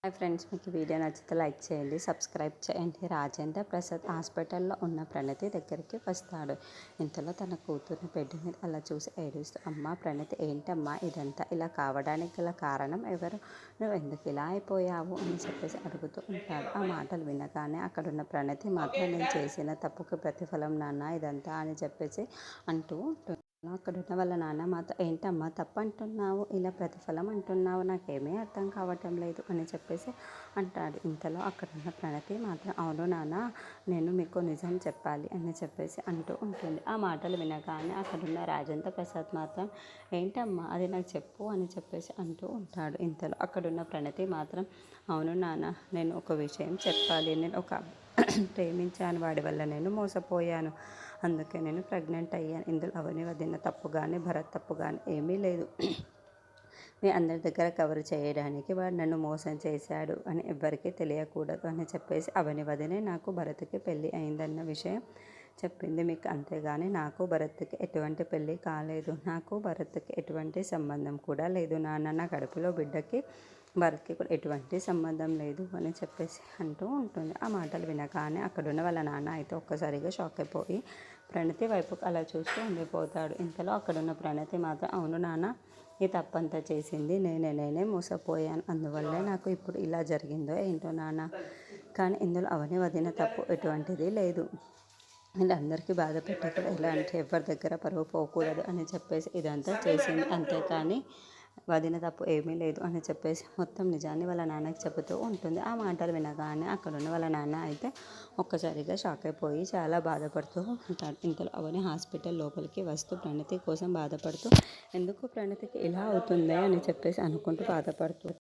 Hi friends, మీకు video నచ్చితే like చేయండి, సబ్స్క్రైబ్ చేయండి. రాజేంద్ర ప్రసాద్ హాస్పిటల్లో ఉన్న ప్రణతి దగ్గరికి వస్తాడు. ఇంతలో తన కూతుర్ని బెడ్ మీద అలా చూసి ఏడుస్తూ, అమ్మ ప్రణతి, ఏంటమ్మా ఇదంతా? ఇలా కావడానికి గల కారణం ఎవరు? నువ్వు ఎందుకు ఇలా అయిపోయావు అని చెప్పేసి అడుగుతూ ఉంటాడు. ఆ మాటలు వినగానే అక్కడున్న ప్రణతి మాత్రం, నేను చేసిన తప్పుకి ప్రతిఫలం నాన్న ఇదంతా అని చెప్పేసి అంటూ ఉంటుంది. అక్కడున్న వాళ్ళ నాన్న మాత్రం, ఏంటమ్మా తప్పు అంటున్నావు, ఇలా ప్రతిఫలం అంటున్నావు, నాకేమీ అర్థం కావటం లేదు అని చెప్పేసి అంటాడు. ఇంతలో అక్కడున్న ప్రణతి మాత్రం, అవును నాన్న, నేను మీకు నిజం చెప్పాలి అని చెప్పేసి అంటూ ఉంటుంది. ఆ మాటలు వినగానే అక్కడున్న రాజేంద్ర ప్రసాద్ మాత్రం, ఏంటమ్మా అది నాకు చెప్పు అని చెప్పేసి అంటూ ఉంటాడు. ఇంతలో అక్కడున్న ప్రణతి మాత్రం, అవును నాన్న, నేను ఒక విషయం చెప్పాలి, నేను ఒక ప్రేమించాను, వాడి వల్ల నేను మోసపోయాను, అందుకే నేను ప్రెగ్నెంట్ అయ్యాను. ఇందులో అవని వదిన తప్పు కానీ భరత్ తప్పు కానీ ఏమీ లేదు. మీ అందరి దగ్గర కవర్ చేయడానికి వాడు నన్ను మోసం చేశాడు అని ఎవ్వరికీ తెలియకూడదు అని చెప్పేసి అవని వదినే నాకు భరత్కి పెళ్ళి అయిందన్న విషయం చెప్పింది మీకు. అంతేగాని నాకు భరత్కి ఎటువంటి పెళ్ళి కాలేదు, నాకు భరత్కి ఎటువంటి సంబంధం కూడా లేదు నాన్న, నా కడుపులో బిడ్డకి భరత్కి కూడా ఎటువంటి సంబంధం లేదు అని చెప్పేసి అంటూ ఉంటుంది. ఆ మాటలు వినగానే అక్కడున్న వాళ్ళ నాన్న అయితే ఒక్కసారిగా షాక్ అయిపోయి ప్రణతి వైపుకి అలా చూస్తూ ఉండిపోతాడు. ఇంతలో అక్కడున్న ప్రణతి మాత్రం, అవును నాన్న, ఈ తప్పంతా చేసింది నేనే మోసపోయాను, అందువల్లే నాకు ఇప్పుడు ఇలా జరిగిందో ఏంటో నాన్న, కానీ ఇందులో అవని వదిన తప్పు ఎటువంటిది లేదు, వీళ్ళందరికీ బాధ పెట్టకూడదు, ఎలా అంటే ఎవరి దగ్గర పరువు పోకూడదు అని చెప్పేసి ఇదంతా చేసింది, అంతేకాని వదిన తప్పు ఏమీ లేదు అని చెప్పేసి మొత్తం నిజాన్ని వాళ్ళ నాన్నకి చెబుతూ ఉంటుంది. ఆ మాటలు వినగానే అక్కడున్న వాళ్ళ నాన్న అయితే ఒక్కసారిగా షాక్ అయిపోయి చాలా బాధపడుతూ ఉంటాడు. ఇంతలో అవని హాస్పిటల్ లోపలికి వస్తూ ప్రణతి కోసం బాధపడుతూ, ఎందుకు ప్రణతికి ఇలా అవుతుందే అని చెప్పేసి అనుకుంటూ బాధపడుతూ